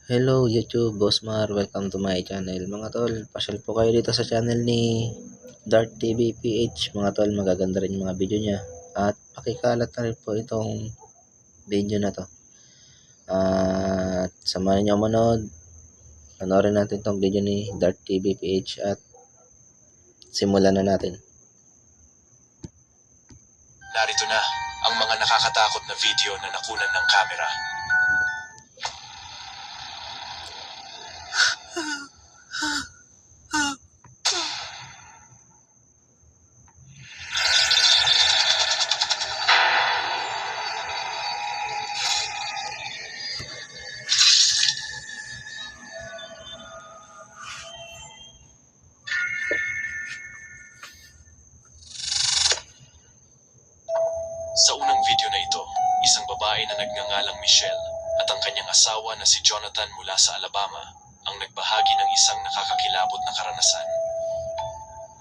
Hello YouTube, Boss Mar, welcome to my channel. Mga tol, pasyal po kayo dito sa channel ni Dart TV PH. Mga tol, magaganda rin yung mga video niya. At pakikalat na rin po itong video na to. At samahan niyo manood. Panoorin natin itong video ni Dart TV PH at simulan na natin. Narito na ang mga nakakatakot na video na nakunan ng kamera. Sa unang video na ito, isang babae na nagngangalang Michelle at ang kanyang asawa na si Jonathan mula sa Alabama ang nagbahagi ng isang nakakakilabot na karanasan.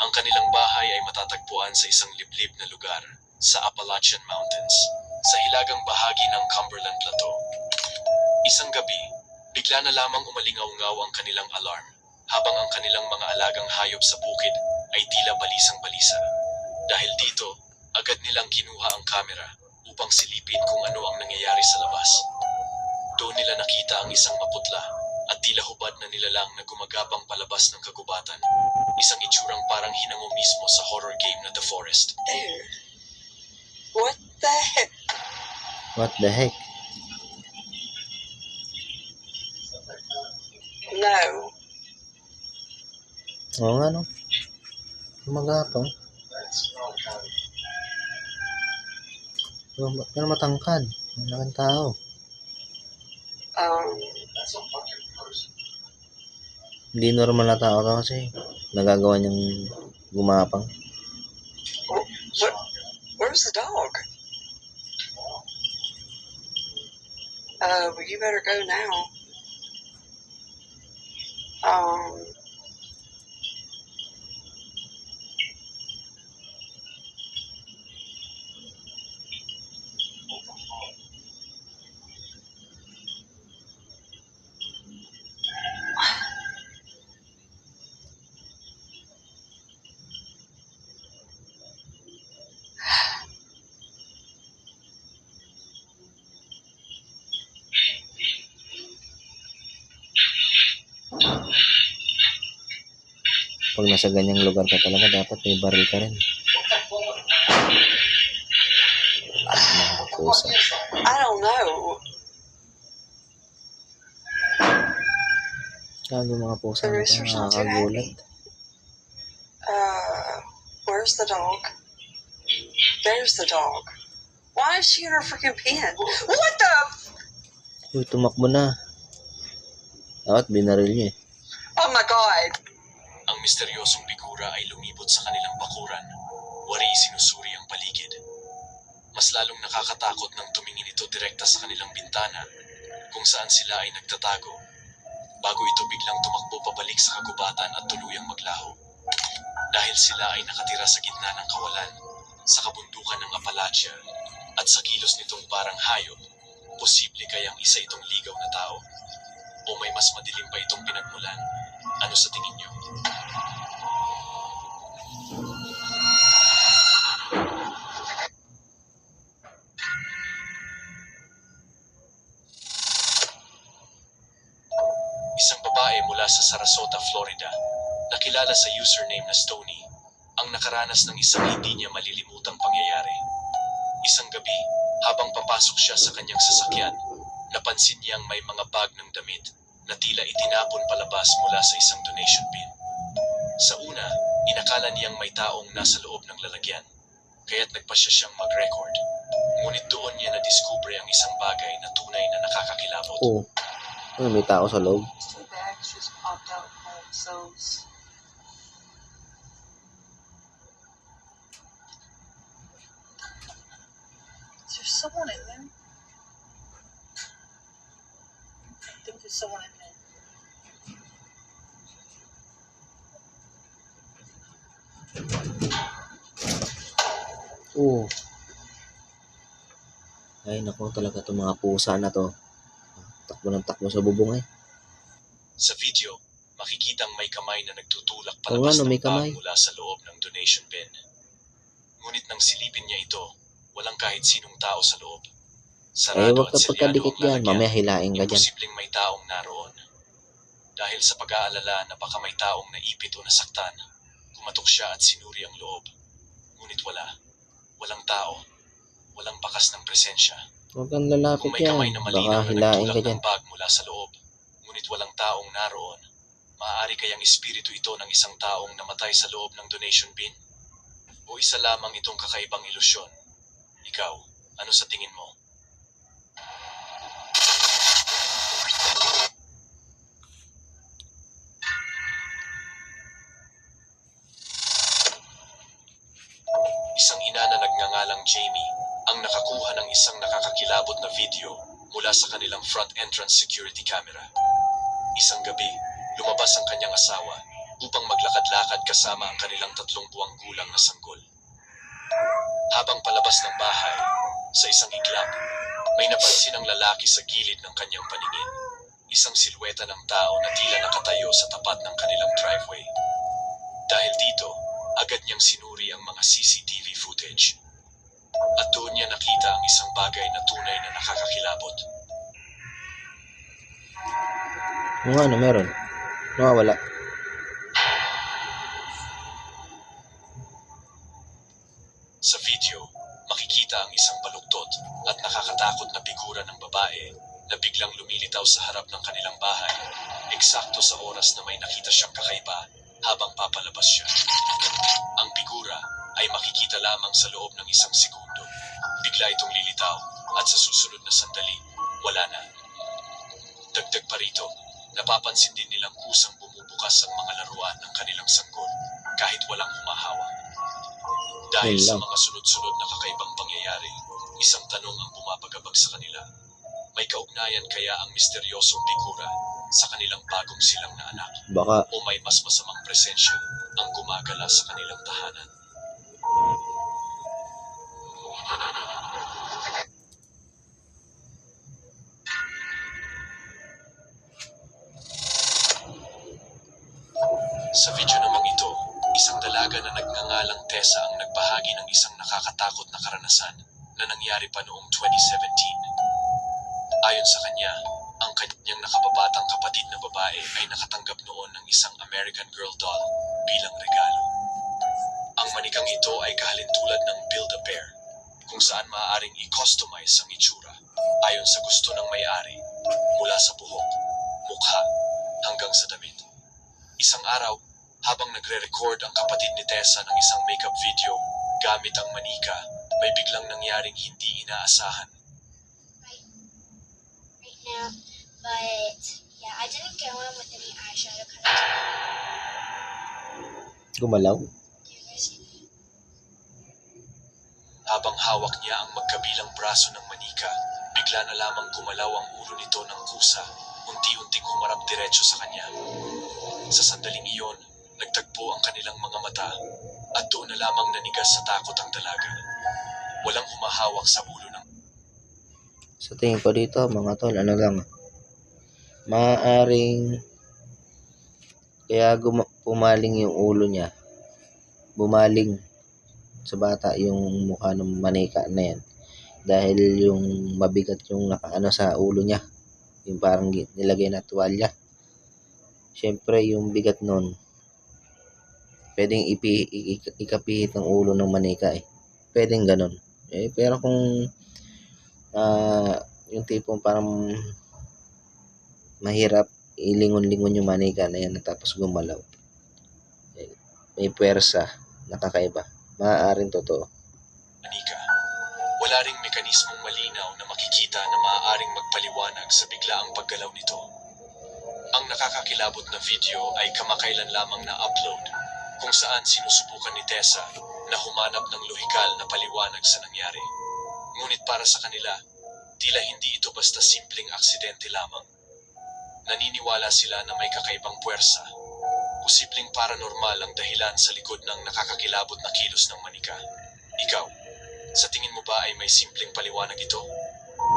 Ang kanilang bahay ay matatagpuan sa isang liblib na lugar sa Appalachian Mountains, sa hilagang bahagi ng Cumberland Plateau. Isang gabi, bigla na lamang umalingaw-ngaw ang kanilang alarm habang ang kanilang mga alagang hayop sa bukid ay tila balisang-balisa. Dahil dito, agad nilang kinuha ang kamera upang silipin kung ano ang nangyayari sa labas. Doon nila nakita ang isang maputla at tila hubad na nilalang na gumagapang palabas ng kagubatan. Isang itsurang parang hinango mismo sa horror game na The Forest. Ew. What the heck? What the heck? No. Oo nga no. Gumagapang. Pero matangkad. Malaking tao. Hindi normal na tao to kasi nagagawa niyang gumapang. Where's the dog? You better go now. Pag nasa ganyang lugar ka talaga, dapat may baril ka rin. Mga pusa. I don't know. Gago mga pusa na ito, nakakagulat. Where's the dog? There's the dog. Why is she in her freaking pen? What the? Uy, tumakbo na. Dapat binaril niya eh. Oh my God. Ang misteryosong bigura ay lumibot sa kanilang bakuran. Wari sinusuri ang paligid. Mas lalong nakakatakot nang tumingin ito direkta sa kanilang bintana kung saan sila ay nagtatago bago ito biglang tumakbo pabalik sa kagubatan at tuluyang maglaho. Dahil sila ay nakatira sa gitna ng kawalan, sa kabundukan ng Appalachia at sa kilos nitong parang hayop, posible kayang isa itong ligaw na tao? O may mas madilim pa itong pinagmulan? Ano sa tingin niyo? Isang babae mula sa Sarasota, Florida, na kilala sa username na Stony, ang nakaranas ng isang hindi niya malilimutang pangyayari. Isang gabi, habang papasok siya sa kanyang sasakyan, napansin niyang may mga bag ng damit na tila itinapon palabas mula sa isang donation bin. Sa una, inakala niyang may taong nasa loob ng lalagyan, kaya't nagpasya siyang mag-record. Ngunit doon niya na-discover ang isang bagay na tunay na nakakakilabot. Oo. May tao sa loob. Two bags just popped out by themselves. Is there someone in there? I think there's someone in there. Oo. Ay, naku talaga itong mga pusa na to. Takbo ng takbo sa bubong eh. Sa video, makikitang may kamay na nagtutulak Oo palabas nga, no, ng may kamay. bag mula sa loob ng donation bin. Ngunit nang silipin niya ito, walang kahit sinong tao sa loob. Sarado Huwag at ka selyado pagkadikit ang dyan. lalagyan. Mamaya hilain ka dyan. Imposibleng may taong naroon. Dahil sa pag-aalala na baka may taong naipit o nasaktan, kumatok siya at sinuri ang loob. Ngunit wala. Walang tao. Walang bakas ng presensya. Huwag kang lalapit Kung may yan. kamay na Baka malinaw na hilain ka nagtulak dyan. ng bag mula sa loob, ngunit walang taong naroon, maaari kayang espiritu ito ng isang taong namatay sa loob ng donation bin? O isa lamang itong kakaibang ilusyon? Ikaw, ano sa tingin mo? Isang ina na nagngangalang Jamie ang nakakuha ng isang nakakakilabot na video mula sa kanilang front entrance security camera. Isang gabi, lumabas ang kanyang asawa upang maglakad-lakad kasama ang kanilang 3 buwang gulang na sanggol. Habang palabas ng bahay, sa isang iglap, may napansin ang lalaki sa gilid ng kanyang paningin. Isang silweta ng tao na tila nakatayo sa tapat ng kanilang driveway. Dahil dito, agad niyang sinuri ang mga CCTV footage. At doon niya nakita ang isang bagay na tunay na nakakakilabot. Kung ano, meron. Nawawala. Sa video, makikita ang isang baluktot at nakakatakot na figura ng babae na biglang lumilitaw sa harap ng kanilang bahay, eksakto sa oras na may nakita siyang kakaiba habang papalabas siya. Ang figura ay makikita lamang sa loob ng 1 segundo. Bigla itong lilitaw at sa susunod na sandali, wala na. Dagdag pa rito, napapansin din nilang kusang bumubukas ang mga laruan ng kanilang sanggol kahit walang humahawak. Dahil sa mga sunod-sunod na kakaibang pangyayari, isang tanong ang bumabagabag sa kanila. May kaugnayan kaya ang misteryosong figura sa kanilang bagong silang na anak? Baka. O may mas masamang presensya ang gumagala sa kanilang tahanan? Sa video namang ito, isang dalaga na nagngangalang Tessa ang nagbahagi ng isang nakakatakot na karanasan na nangyari pa noong 2017. Ayon sa kanya, ang kanyang nakababatang kapatid na babae ay nakatanggap noon ng isang American Girl doll bilang regalo. Ang manikang ito ay kahalintulad ng Build-A-Bear, kung saan maaaring i-customize ang itsura ayon sa gusto ng may-ari, mula sa buhok, mukha, hanggang sa damit. Isang araw, habang nagre-record ang kapatid ni Tessa ng isang makeup video gamit ang manika, may biglang nangyaring hindi inaasahan. Right now, but yeah, I didn't go in with any eyeshadow color. Gumalaw. Do you guys see that? Habang hawak niya ang magkabilang braso ng manika, bigla na lamang gumalaw ang ulo nito ng kusa, unti-unting humarap diretso sa kanya. Sa sandaling iyon, nagtagpo ang kanilang mga mata at doon na lamang nanigas sa takot ang dalaga. Walang humahawak sa ulo ng Sa tingin ko dito, mga tol, ano lang. Maaaring kaya pumaling yung ulo niya. Bumaling sa bata yung mukha ng manika na yan. Dahil yung mabigat yung nakaano sa ulo niya. Yung parang nilagay na tuwalya. Siyempre, yung bigat nun, pwedeng ikapihit ng ulo ng manika eh. Pwedeng ganun. Pero kung yung tipong parang mahirap ilingon-lingon yung manika na yan tapos gumalaw. May puwersa, nakakaiba. Maaaring totoo. manika. Wala ring mekanismong malinaw na makikita na maaaring magpaliwanag sa biglaang paggalaw nito. Ang nakakakilabot na video ay kamakailan lamang na upload, kung saan sinusubukan ni Tessa na humanap ng lohikal na paliwanag sa nangyari. Ngunit para sa kanila, tila hindi ito basta simpleng aksidente lamang. Naniniwala sila na may kakaibang puwersa, posibleng paranormal ang dahilan sa likod ng nakakakilabot na kilos ng manika. Ikaw, sa tingin mo ba ay may simpleng paliwanag ito?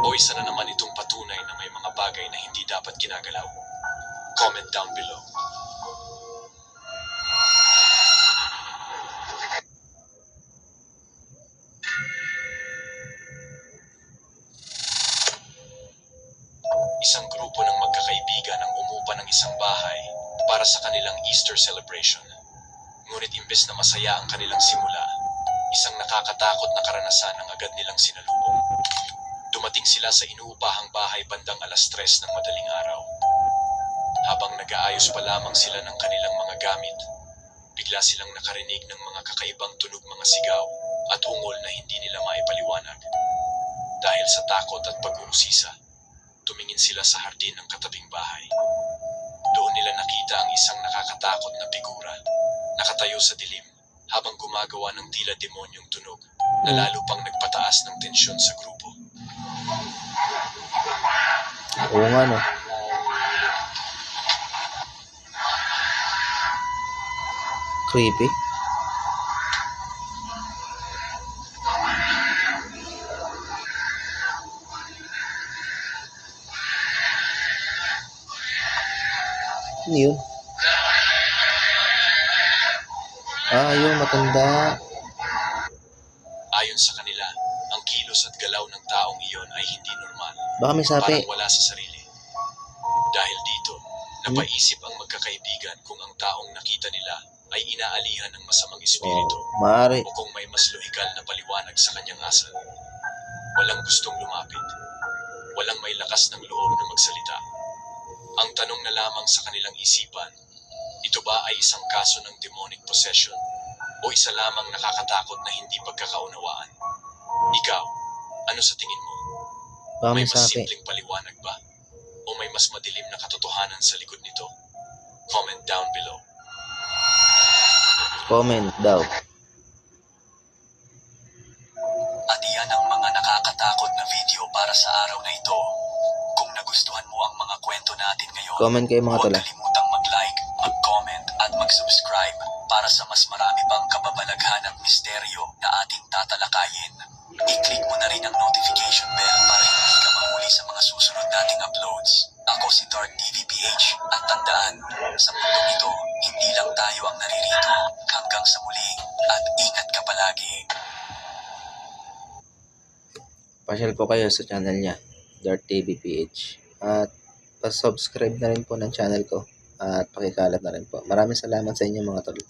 O isa na naman itong patunay na may mga bagay na hindi dapat ginagalaw? Comment down below. Isang grupo ng magkakaibigan ang umupa ng isang bahay para sa kanilang Easter celebration. Ngunit imbes na masaya ang kanilang simula, isang nakakatakot na karanasan ang agad nilang sinalubong. Dumating sila sa inuupahang bahay bandang 3:00 ng madaling araw. Habang nag-aayos pa lamang sila ng kanilang mga gamit, bigla silang nakarinig ng mga kakaibang tunog, mga sigaw at ungol na hindi nila maipaliwanag. Dahil sa takot at pag-uusisa, tumingin sila sa hardin ng katabing bahay. Doon nila nakita ang isang nakakatakot na figura, nakatayo sa dilim habang gumagawa ng tila demonyong tunog na lalo pang nagpataas ng tensyon sa grupo. Oo nga, no? Creepy. Ano yun? Yung matanda. Ayon sa kanila, ang kilos at galaw ng taong iyon ay hindi normal. Baka may sapi. Parang wala sa sarili. Dahil dito, napaisip ang magkakaibigan kung ang taong nakita nila ay inaalihan ng masamang espiritu Maaari. o kung may mas lohikal na paliwanag sa kanyang asal. Walang gustong lumapit. Walang may lakas ng loob na magsalita. Ang tanong na lamang sa kanilang isipan, ito ba ay isang kaso ng demonic possession o isa lamang nakakatakot na hindi pagkakaunawaan? Ikaw, ano sa tingin mo? Baka May may mas sapi. simpleng paliwanag ba? O may mas madilim na katotohanan sa likod nito? Comment down below. Comment daw. At iyan ang mga nakakatakot na video para sa araw na ito. Kung nagustuhan mo ang mga kwento natin ngayon, Comment kayo mga huwag tol. kalimutang mag-like, mag-comment at mag-subscribe para sa mas marami pang kababalaghan at misteryo na ating tatalakayin. I-click mo na rin ang notification bell para hindi ka mahuli sa mga susunod nating uploads. Ako si Dark TVPH at tandaan, sa mundong ito, hindi lang tayo ang naririto. Hanggang sa muli at ingat ka palagi. Pasyal po kayo sa channel niya, Dark TV PH. At pa-subscribe na rin po ng channel ko. At pakikalat na rin po. Maraming salamat sa inyo mga tol.